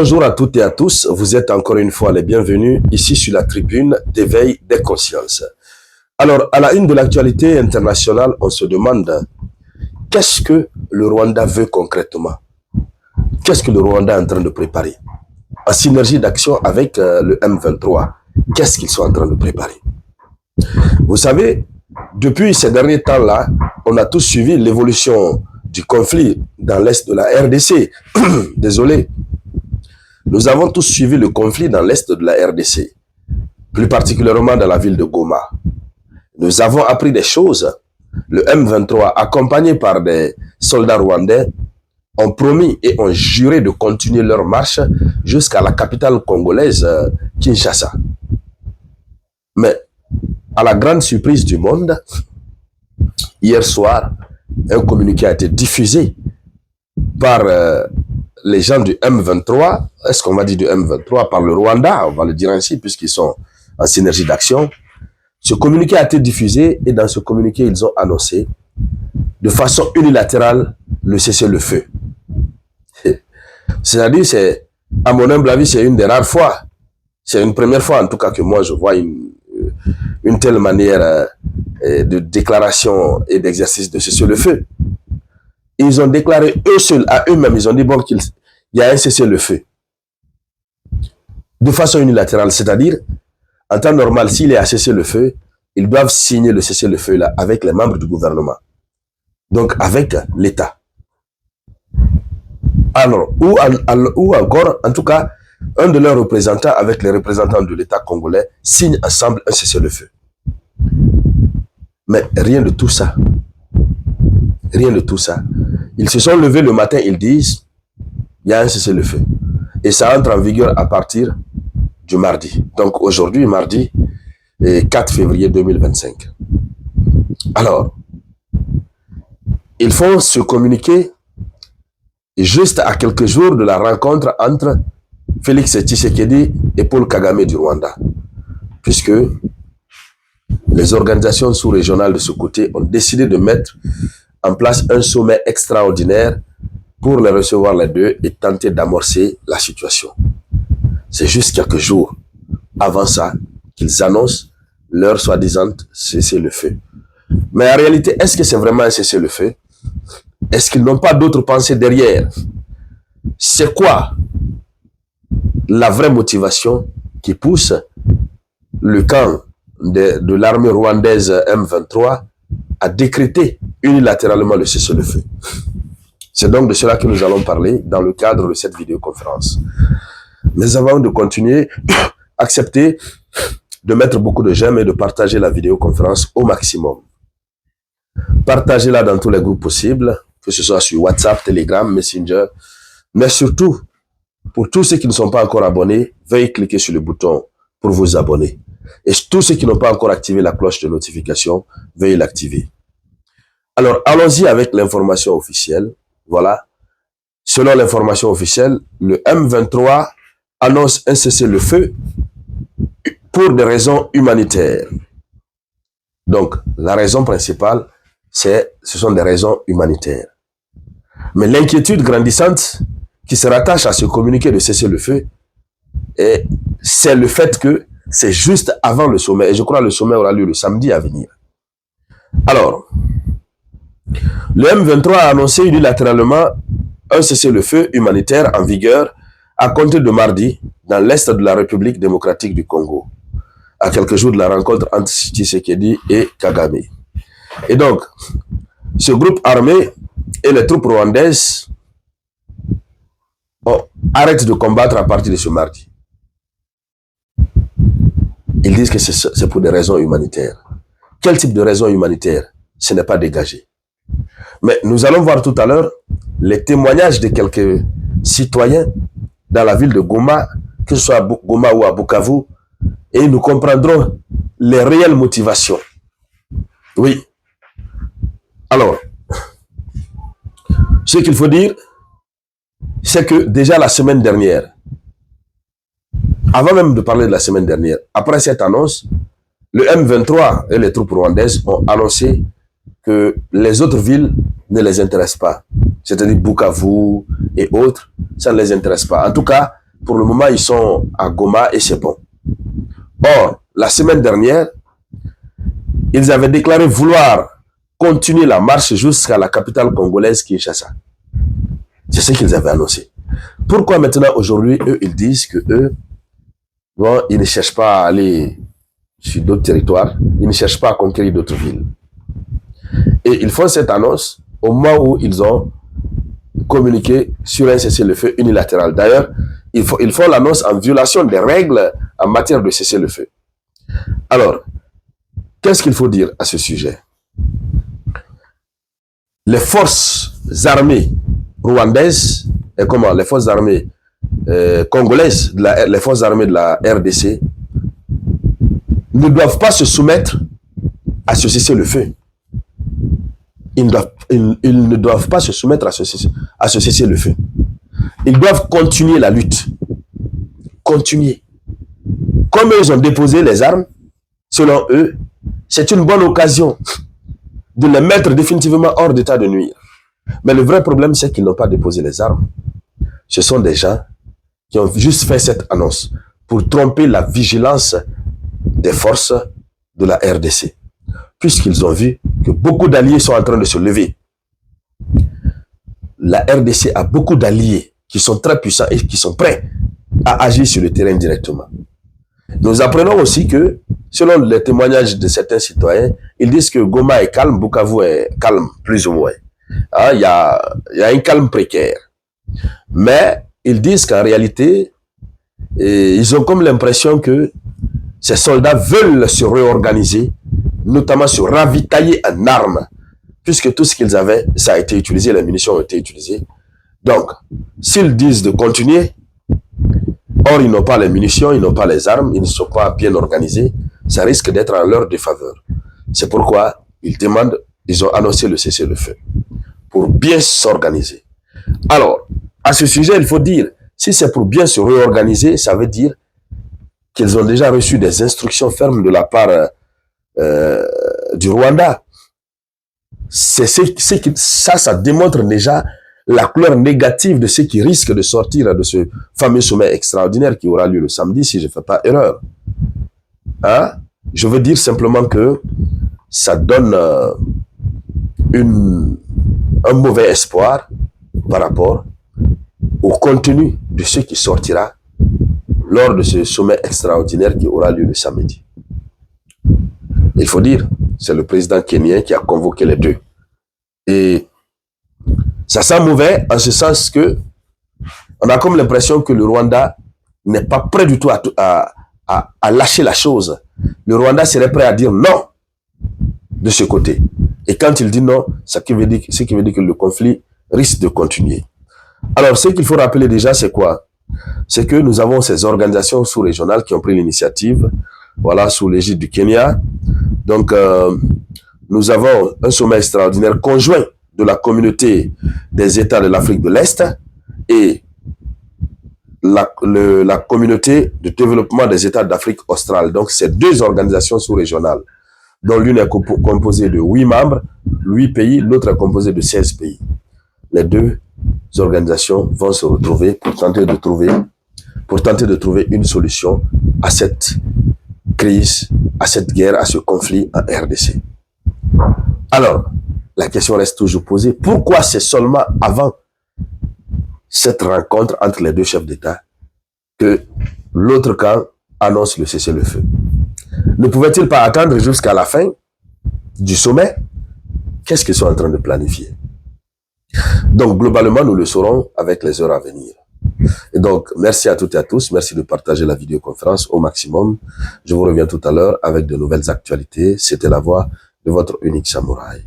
Bonjour à toutes et à tous, vous êtes encore une fois les bienvenus ici sur la tribune d'éveil des consciences. Alors, à la une de l'actualité internationale, on se demande qu'est-ce que le Rwanda veut concrètement? Qu'est-ce que le Rwanda est en train de préparer? En synergie d'action avec le M23, qu'est-ce qu'ils sont en train de préparer? Vous savez, depuis ces derniers temps-là, on a tous suivi l'évolution du conflit dans l'est de la RDC. Désolé. Nous avons tous suivi le conflit dans l'est de la RDC, plus particulièrement dans la ville de Goma. Nous avons appris des choses. Le M23, accompagné par des soldats rwandais, ont promis et ont juré de continuer leur marche jusqu'à la capitale congolaise, Kinshasa. Mais, à la grande surprise du monde, hier soir, un communiqué a été diffusé par les gens du M23, est-ce qu'on va dire du M23, par le Rwanda, on va le dire ainsi, puisqu'ils sont en synergie d'action. Ce communiqué a été diffusé et dans ce communiqué, ils ont annoncé de façon unilatérale le cessez-le-feu. C'est-à-dire, à mon humble avis, c'est une des rares fois, c'est une première fois en tout cas que moi je vois une telle manière de déclaration et d'exercice de cessez-le-feu. Ils ont déclaré eux seuls, à eux-mêmes, ils ont dit bon qu'il y a un cessez-le-feu. De façon unilatérale, c'est-à-dire, en temps normal, s'il y a un cessez-le-feu, ils doivent signer le cessez-le-feu là avec les membres du gouvernement. Donc avec l'État. Alors, ou encore, en tout cas, un de leurs représentants avec les représentants de l'État congolais signe ensemble un cessez-le-feu. Mais rien de tout ça. Rien de tout ça. Ils se sont levés le matin, ils disent, il y a un cessez-le-feu. Et ça entre en vigueur à partir du mardi. Donc aujourd'hui, mardi 4 février 2025. Alors, ils font se communiquer juste à quelques jours de la rencontre entre Félix Tshisekedi et Paul Kagame du Rwanda. Puisque les organisations sous-régionales de ce côté ont décidé de mettre en place un sommet extraordinaire pour les recevoir les deux et tenter d'amorcer la situation. C'est juste quelques jours avant ça qu'ils annoncent leur soi-disant cessez-le-feu. Mais en réalité, est-ce que c'est vraiment un cessez-le-feu? Est-ce qu'ils n'ont pas d'autres pensées derrière? C'est quoi la vraie motivation qui pousse le camp de l'armée rwandaise M23 à décréter unilatéralement le cessez-le-feu? C'est donc de cela que nous allons parler dans le cadre de cette vidéoconférence. Mais avant de continuer, acceptez de mettre beaucoup de j'aime et de partager la vidéoconférence au maximum. Partagez-la dans tous les groupes possibles, que ce soit sur WhatsApp, Telegram, Messenger, mais surtout, pour tous ceux qui ne sont pas encore abonnés, veuillez cliquer sur le bouton pour vous abonner. Et tous ceux qui n'ont pas encore activé la cloche de notification, veuillez l'activer. Alors, allons-y avec l'information officielle. Voilà. Selon l'information officielle, le M23 annonce un cessez-le-feu pour des raisons humanitaires. Donc, la raison principale, ce sont des raisons humanitaires. Mais l'inquiétude grandissante qui se rattache à ce communiqué de cessez-le-feu, c'est le fait que c'est juste avant le sommet. Et je crois que le sommet aura lieu le samedi à venir. Alors, le M23 a annoncé unilatéralement un cessez-le-feu humanitaire en vigueur à compter de mardi dans l'est de la République démocratique du Congo, à quelques jours de la rencontre entre Tshisekedi et Kagame. Et donc, ce groupe armé et les troupes rwandaises arrêtent de combattre à partir de ce mardi. Ils disent que c'est pour des raisons humanitaires. Quel type de raisons humanitaires? Ce n'est pas dégagé. Mais nous allons voir tout à l'heure les témoignages de quelques citoyens dans la ville de Goma, que ce soit à Goma ou à Bukavu, et nous comprendrons les réelles motivations. Oui. Alors, ce qu'il faut dire, c'est que déjà la semaine dernière, avant même de parler de la semaine dernière, après cette annonce, le M23 et les troupes rwandaises ont annoncé que les autres villes ne les intéressent pas. C'est-à-dire Bukavu et autres, ça ne les intéresse pas. En tout cas, Pour le moment, ils sont à Goma et c'est bon. Or, la semaine dernière, ils avaient déclaré vouloir continuer la marche jusqu'à la capitale congolaise, Kinshasa. C'est ce qu'ils avaient annoncé. Pourquoi maintenant, aujourd'hui, eux, ils disent que eux, bon, ils ne cherchent pas à aller sur d'autres territoires, ils ne cherchent pas à conquérir d'autres villes. Et ils font cette annonce au moment où ils ont communiqué sur un cessez-le-feu unilatéral. D'ailleurs, ils font l'annonce en violation des règles en matière de cessez-le-feu. Alors, qu'est-ce qu'il faut dire à ce sujet? Les forces armées rwandaises, et comment les forces armées congolaises, les forces armées de la RDC, ne doivent pas se soumettre à ce cessez-le-feu. Ils ne doivent pas se soumettre à ce cessez-le-feu. Ils doivent continuer la lutte. Continuer. Comme ils ont déposé les armes, selon eux, c'est une bonne occasion de les mettre définitivement hors d'état de nuire. Mais le vrai problème, c'est qu'ils n'ont pas déposé les armes. Ce sont des gens qui ont juste fait cette annonce pour tromper la vigilance des forces de la RDC. Puisqu'ils ont vu que beaucoup d'alliés sont en train de se lever. La RDC a beaucoup d'alliés qui sont très puissants et qui sont prêts à agir sur le terrain directement. Nous apprenons aussi que, selon les témoignages de certains citoyens, ils disent que Goma est calme, Bukavu est calme, plus ou moins. Il y a un calme précaire. Mais ils disent qu'en réalité, ils ont comme l'impression que ces soldats veulent se réorganiser, notamment se ravitailler en armes, puisque tout ce qu'ils avaient, ça a été utilisé, les munitions ont été utilisées. Donc, s'ils disent de continuer, or ils n'ont pas les munitions, ils n'ont pas les armes, ils ne sont pas bien organisés, ça risque d'être en leur défaveur. C'est pourquoi ils ont annoncé le cessez-le-feu, pour bien s'organiser. Alors, à ce sujet, il faut dire, si c'est pour bien se réorganiser, ça veut dire qu'ils ont déjà reçu des instructions fermes de la part du Rwanda. Ça démontre déjà la couleur négative de ce qui risque de sortir de ce fameux sommet extraordinaire qui aura lieu le samedi, si je ne fais pas erreur. Hein? Je veux dire simplement que ça donne un mauvais espoir par rapport au contenu de ce qui sortira lors de ce sommet extraordinaire qui aura lieu le samedi. Il faut dire, c'est le président kenyan qui a convoqué les deux. Et ça sent mauvais en ce sens que on a comme l'impression que le Rwanda n'est pas prêt du tout à lâcher la chose. Le Rwanda serait prêt à dire non de ce côté. Et quand il dit non, ce qui veut dire que le conflit risque de continuer. Alors, ce qu'il faut rappeler déjà, c'est quoi? C'est que nous avons ces organisations sous-régionales qui ont pris l'initiative, voilà, sous l'égide du Kenya. Donc, nous avons un sommet extraordinaire conjoint de la communauté des États de l'Afrique de l'Est et la communauté de développement des États d'Afrique australe. Donc, ces deux organisations sous-régionales, dont l'une est composée de 8 membres, 8 pays, l'autre est composée de 16 pays. Les deux organisations vont se retrouver pour tenter de trouver une solution à cette crise, à cette guerre, à ce conflit en RDC. Alors, la question reste toujours posée. Pourquoi c'est seulement avant cette rencontre entre les deux chefs d'État que l'autre camp annonce le cessez-le-feu? Ne pouvait-il pas attendre jusqu'à la fin du sommet? Qu'est-ce qu'ils sont en train de planifier? Donc, globalement, nous le saurons avec les heures à venir. Et donc, merci à toutes et à tous. Merci de partager la vidéoconférence au maximum. Je vous reviens tout à l'heure avec de nouvelles actualités. C'était la voix de votre unique samouraï.